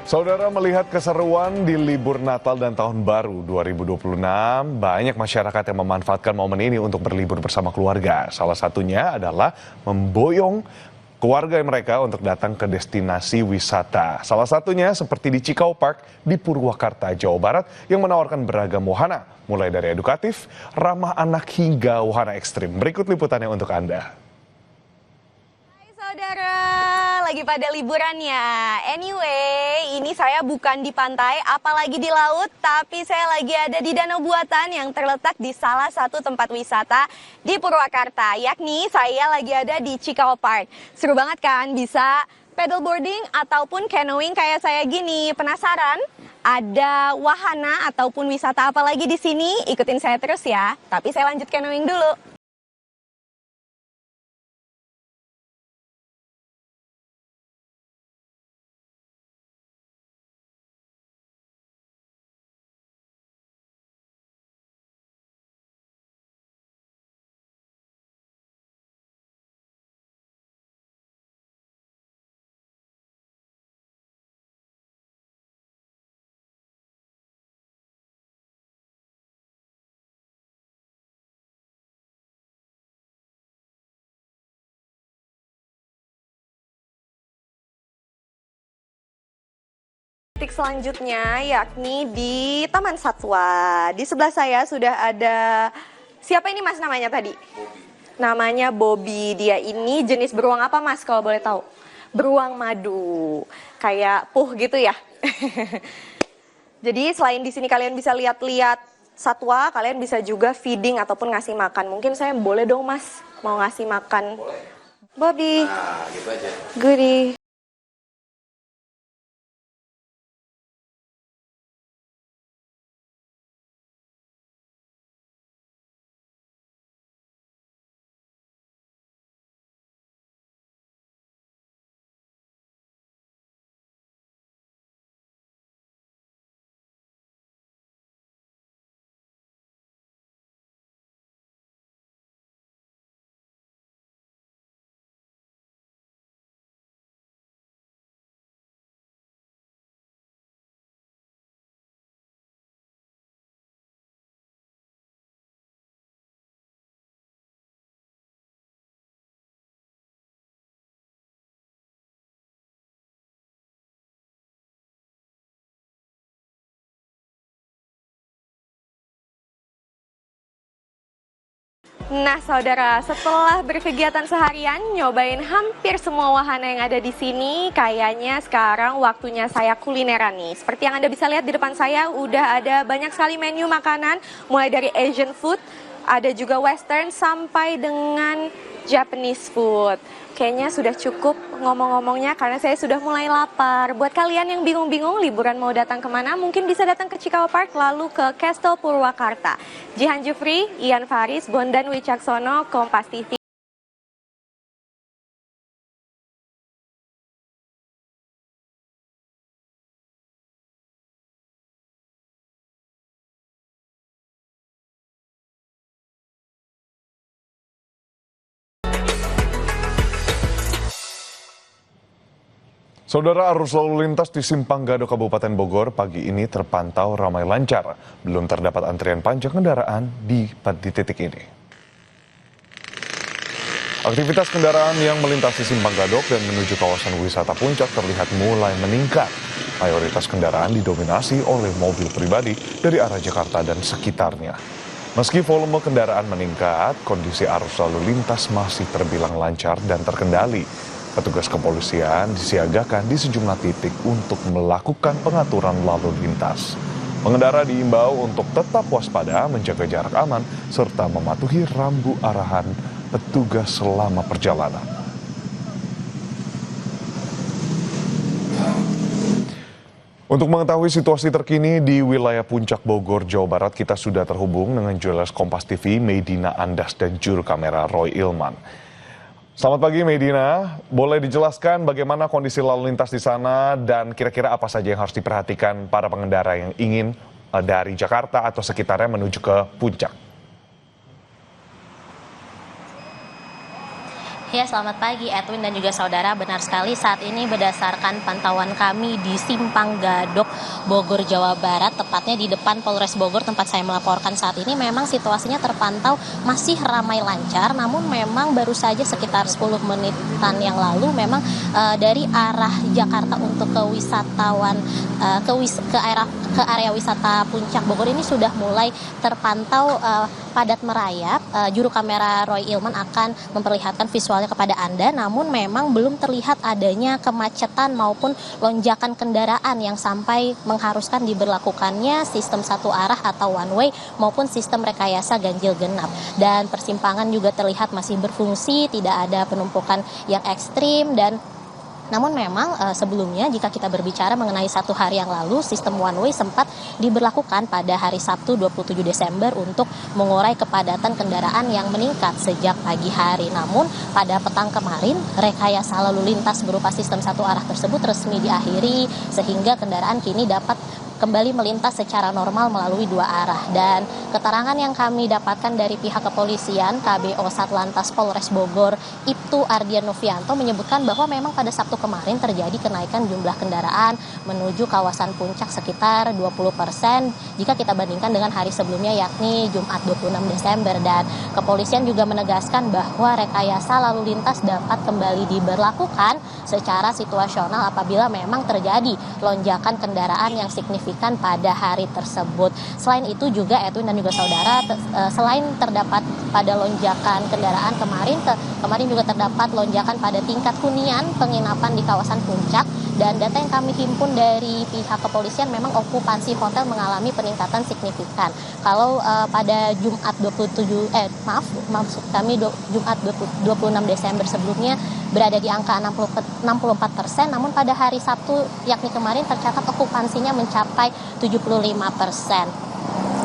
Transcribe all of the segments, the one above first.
Saudara, melihat keseruan di libur Natal dan Tahun Baru 2026, banyak masyarakat yang memanfaatkan momen ini untuk berlibur bersama keluarga. Salah satunya adalah memboyong keluarga mereka untuk datang ke destinasi wisata. Salah satunya seperti di Cikau Park di Purwakarta, Jawa Barat yang menawarkan beragam wahana, mulai dari edukatif, ramah anak hingga wahana ekstrim. Berikut liputannya untuk Anda. Saudara, lagi pada liburan ya. Anyway, ini saya bukan di pantai, apalagi di laut, tapi saya lagi ada di danau buatan yang terletak di salah satu tempat wisata di Purwakarta, yakni saya lagi ada di Cikau Park. Seru banget kan, bisa paddleboarding ataupun canoeing kayak saya gini. Penasaran? Ada wahana ataupun wisata apa lagi di sini? Ikutin saya terus ya. Tapi saya lanjut canoeing dulu. Titik selanjutnya yakni di Taman Satwa. Di sebelah saya sudah ada, siapa ini mas namanya tadi? Bobby. Namanya Bobby. Dia ini jenis beruang apa mas kalau boleh tahu? Beruang madu. Kayak puh gitu ya. Jadi selain di sini kalian bisa lihat-lihat satwa, kalian bisa juga feeding ataupun ngasih makan. Mungkin saya boleh dong mas mau ngasih makan. Boleh. Bobby. Nah, gitu aja. Goodie. Nah saudara, setelah berkegiatan seharian, nyobain hampir semua wahana yang ada di sini, kayaknya sekarang waktunya saya kulineran nih. Seperti yang Anda bisa lihat di depan saya, udah ada banyak sekali menu makanan, mulai dari Asian food, ada juga Western, sampai dengan Japanese food. Kayaknya sudah cukup ngomong-ngomongnya karena saya sudah mulai lapar. Buat kalian yang bingung-bingung liburan mau datang kemana, mungkin bisa datang ke Cikau Park lalu ke Castle Purwakarta. Jihan Jufri, Ian Faris, Bondan Wicaksono, Kompas TV. Saudara, arus lalu lintas di Simpang Gadok Kabupaten Bogor pagi ini terpantau ramai lancar. Belum terdapat antrian panjang kendaraan di titik ini. Aktivitas kendaraan yang melintasi Simpang Gadok dan menuju kawasan wisata Puncak terlihat mulai meningkat. Mayoritas kendaraan didominasi oleh mobil pribadi dari arah Jakarta dan sekitarnya. Meski volume kendaraan meningkat, kondisi arus lalu lintas masih terbilang lancar dan terkendali. Petugas kepolisian disiagakan di sejumlah titik untuk melakukan pengaturan lalu lintas. Pengendara diimbau untuk tetap waspada, menjaga jarak aman, serta mematuhi rambu arahan petugas selama perjalanan. Untuk mengetahui situasi terkini di wilayah Puncak Bogor, Jawa Barat, kita sudah terhubung dengan jurnalis Kompas TV, Medina Andas, dan juru kamera Roy Ilman. Selamat pagi Medina, boleh dijelaskan bagaimana kondisi lalu lintas di sana dan kira-kira apa saja yang harus diperhatikan para pengendara yang ingin dari Jakarta atau sekitarnya menuju ke Puncak? Ya, selamat pagi Edwin dan juga saudara. Benar sekali, saat ini berdasarkan pantauan kami di Simpang Gadok, Bogor, Jawa Barat, tepatnya di depan Polres Bogor tempat saya melaporkan saat ini, memang situasinya terpantau masih ramai lancar, namun memang baru saja sekitar 10 menitan yang lalu memang dari arah Jakarta untuk ke wisatawan ke area wisata Puncak Bogor ini sudah mulai terpantau padat merayap. Juru kamera Roy Ilman akan memperlihatkan visualnya kepada Anda, namun memang belum terlihat adanya kemacetan maupun lonjakan kendaraan yang sampai mengharuskan diberlakukannya sistem satu arah atau one way maupun sistem rekayasa ganjil genap. Dan persimpangan juga terlihat masih berfungsi, tidak ada penumpukan yang ekstrim. Dan namun memang sebelumnya jika kita berbicara mengenai satu hari yang lalu, sistem one way sempat diberlakukan pada hari Sabtu 27 Desember untuk mengurai kepadatan kendaraan yang meningkat sejak pagi hari. Namun pada petang kemarin rekayasa lalu lintas berupa sistem satu arah tersebut resmi diakhiri sehingga kendaraan kini dapat kembali melintas secara normal melalui dua arah. Dan keterangan yang kami dapatkan dari pihak kepolisian, KBO Satlantas Polres Bogor, Ibtu Ardian Novianto, menyebutkan bahwa memang pada Sabtu kemarin terjadi kenaikan jumlah kendaraan menuju kawasan Puncak sekitar 20% jika kita bandingkan dengan hari sebelumnya, yakni Jumat 26 Desember. Dan kepolisian juga menegaskan bahwa rekayasa lalu lintas dapat kembali diberlakukan secara situasional apabila memang terjadi lonjakan kendaraan yang signifikan pada hari tersebut. Selain itu juga Edwin dan juga saudara, selain terdapat pada lonjakan kendaraan kemarin juga terdapat lonjakan pada tingkat hunian penginapan di kawasan Puncak. Dan data yang kami himpun dari pihak kepolisian, memang okupansi hotel mengalami peningkatan signifikan. Kalau pada Jumat Jumat 26 Desember sebelumnya berada di angka 64%, namun pada hari Sabtu yakni kemarin tercatat okupansinya mencapai 75%.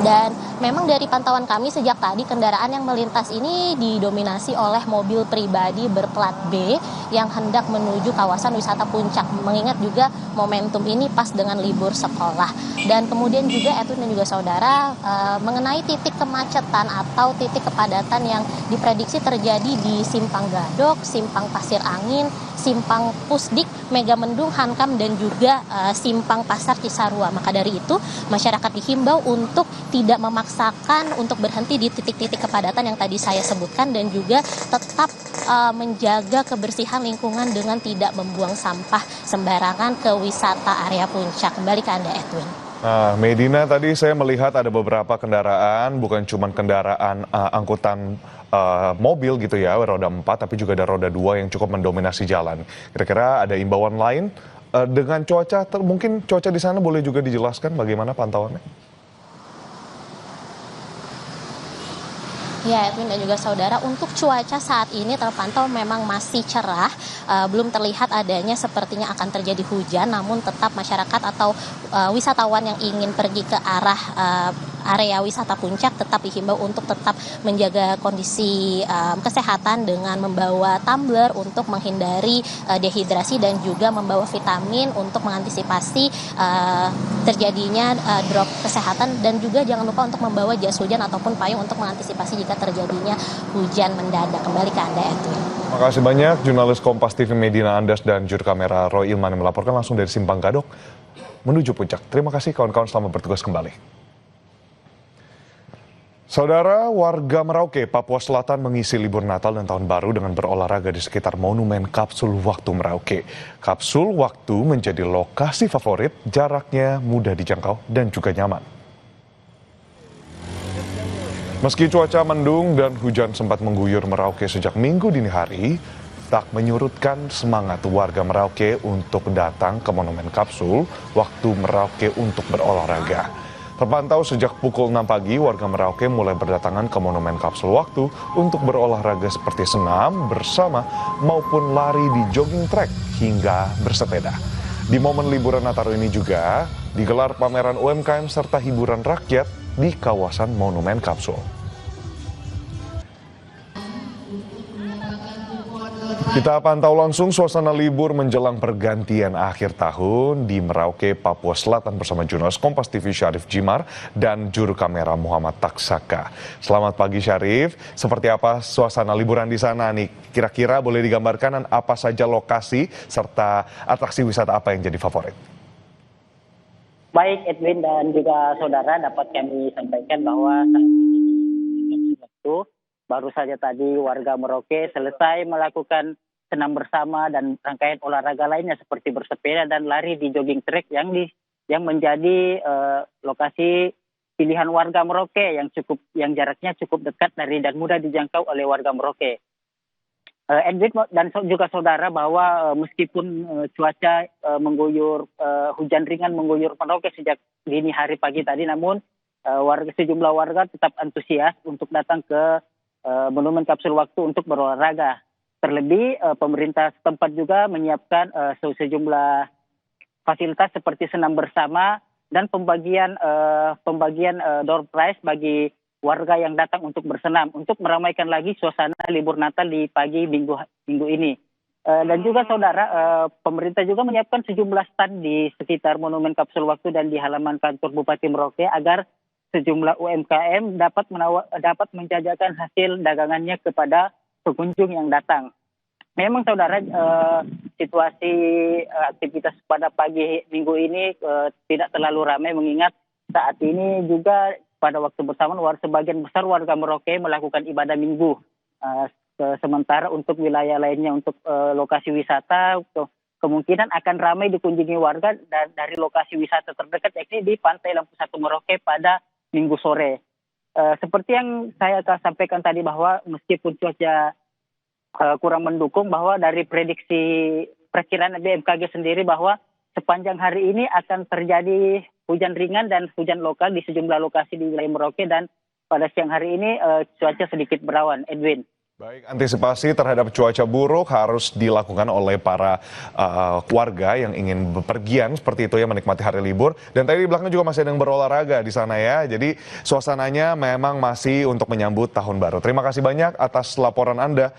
Dan memang dari pantauan kami sejak tadi kendaraan yang melintas ini didominasi oleh mobil pribadi berplat B yang hendak menuju kawasan wisata Puncak. Mengingat juga momentum ini pas dengan libur sekolah. Dan kemudian juga Edwin dan juga saudara, mengenai titik kemacetan atau titik kepadatan yang diprediksi terjadi di Simpang Gadok, Simpang Pasir Angin, Simpang Pusdik, Megamendung, Hankam, dan juga Simpang Pasar Cisarua. Maka dari itu masyarakat dihimbau untuk tidak memaksakan untuk berhenti di titik-titik kepadatan yang tadi saya sebutkan, dan juga tetap menjaga kebersihan lingkungan dengan tidak membuang sampah sembarangan ke wisata area Puncak. Kembali ke Anda, Edwin. Nah, Medina, tadi saya melihat ada beberapa kendaraan, bukan cuma kendaraan angkutan mobil gitu ya, roda 4, tapi juga ada roda 2 yang cukup mendominasi jalan. Kira-kira ada imbauan lain dengan cuaca, mungkin cuaca di sana boleh juga dijelaskan bagaimana pantauannya? Ya, Edwin dan juga saudara, untuk cuaca saat ini terpantau memang masih cerah, belum terlihat adanya sepertinya akan terjadi hujan, namun tetap masyarakat atau wisatawan yang ingin pergi ke arah area wisata Puncak tetap dihimbau untuk tetap menjaga kondisi kesehatan dengan membawa tumbler untuk menghindari dehidrasi dan juga membawa vitamin untuk mengantisipasi terjadinya drop kesehatan, dan juga jangan lupa untuk membawa jas hujan ataupun payung untuk mengantisipasi jika terjadinya hujan mendadak. Kembali ke Anda, Edwin. Terima kasih banyak jurnalis Kompas TV Medina Andas dan juru kamera Roy Ilman yang melaporkan langsung dari Simpang Gadok menuju Puncak. Terima kasih kawan-kawan, selamat bertugas kembali. Saudara, warga Merauke, Papua Selatan mengisi libur Natal dan Tahun Baru dengan berolahraga di sekitar Monumen Kapsul Waktu Merauke. Kapsul Waktu menjadi lokasi favorit, jaraknya mudah dijangkau dan juga nyaman. Meski cuaca mendung dan hujan sempat mengguyur Merauke sejak Minggu dini hari, tak menyurutkan semangat warga Merauke untuk datang ke Monumen Kapsul Waktu Merauke untuk berolahraga. Terpantau sejak pukul 6 pagi, warga Merauke mulai berdatangan ke Monumen Kapsul Waktu untuk berolahraga seperti senam, bersama, maupun lari di jogging track hingga bersepeda. Di momen liburan Nataru ini juga digelar pameran UMKM serta hiburan rakyat di kawasan Monumen Kapsul. Kita pantau langsung suasana libur menjelang pergantian akhir tahun di Merauke, Papua Selatan bersama jurnalis Kompas TV Syarif Jimar dan juru kamera Muhammad Taksaka. Selamat pagi Syarif, seperti apa suasana liburan di sana nih? Kira-kira boleh digambarkan apa saja lokasi serta atraksi wisata apa yang jadi favorit? Baik Edwin dan juga saudara, dapat kami sampaikan bahwa saat ini di waktu baru saja tadi warga Merauke selesai melakukan senam bersama dan rangkaian olahraga lainnya seperti bersepeda dan lari di jogging track yang menjadi lokasi pilihan warga Merauke yang jaraknya cukup dekat dari dan mudah dijangkau oleh warga Merauke. Edwin dan juga saudara, bahwa meskipun cuaca mengguyur, hujan ringan mengguyur Merauke sejak dini hari pagi tadi, namun sejumlah warga tetap antusias untuk datang ke Monumen Kapsul Waktu untuk berolahraga. Terlebih pemerintah setempat juga menyiapkan sejumlah fasilitas seperti senam bersama dan pembagian door prize bagi warga yang datang untuk bersenam untuk meramaikan lagi suasana libur Natal di pagi minggu ini. Dan juga saudara, pemerintah juga menyiapkan sejumlah stand di sekitar Monumen Kapsul Waktu dan di halaman kantor Bupati Merauke agar sejumlah UMKM dapat menjajakan hasil dagangannya kepada pengunjung yang datang. Memang saudara, situasi aktivitas pada pagi minggu ini tidak terlalu ramai, mengingat saat ini juga pada waktu bersamaan sebagian besar warga Merauke melakukan ibadah minggu. Sementara untuk wilayah lainnya, untuk lokasi wisata kemungkinan akan ramai dikunjungi warga dari lokasi wisata terdekat, yakni di Pantai Lampu Satu Merauke pada Minggu sore. Seperti yang saya sampaikan tadi, bahwa meskipun cuaca kurang mendukung, bahwa dari prediksi perkiraan BMKG sendiri bahwa sepanjang hari ini akan terjadi hujan ringan dan hujan lokal di sejumlah lokasi di wilayah Merauke, dan pada siang hari ini cuaca sedikit berawan. Edwin. Baik, antisipasi terhadap cuaca buruk harus dilakukan oleh para warga yang ingin bepergian seperti itu ya, menikmati hari libur. Dan tadi di belakang juga masih ada yang berolahraga di sana ya. Jadi suasananya memang masih untuk menyambut tahun baru. Terima kasih banyak atas laporan Anda,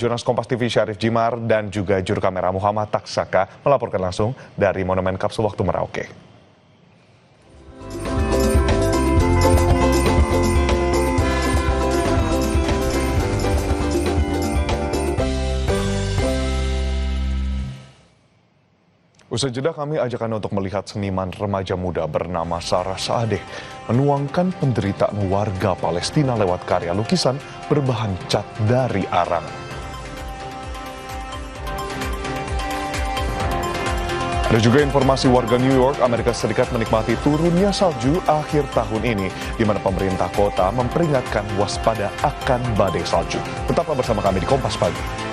jurnalis Kompas TV Syarif Jimar dan juga juru kamera Muhammad Taksaka melaporkan langsung dari Monumen Kapsul Waktu Merauke. Usai jeda, kami ajak Anda untuk melihat seniman remaja muda bernama Sarah Saadeh menuangkan penderitaan warga Palestina lewat karya lukisan berbahan cat dari arang. Ada juga informasi warga New York, Amerika Serikat menikmati turunnya salju akhir tahun ini, di mana pemerintah kota memperingatkan waspada akan badai salju. Tetaplah bersama kami di Kompas Pagi.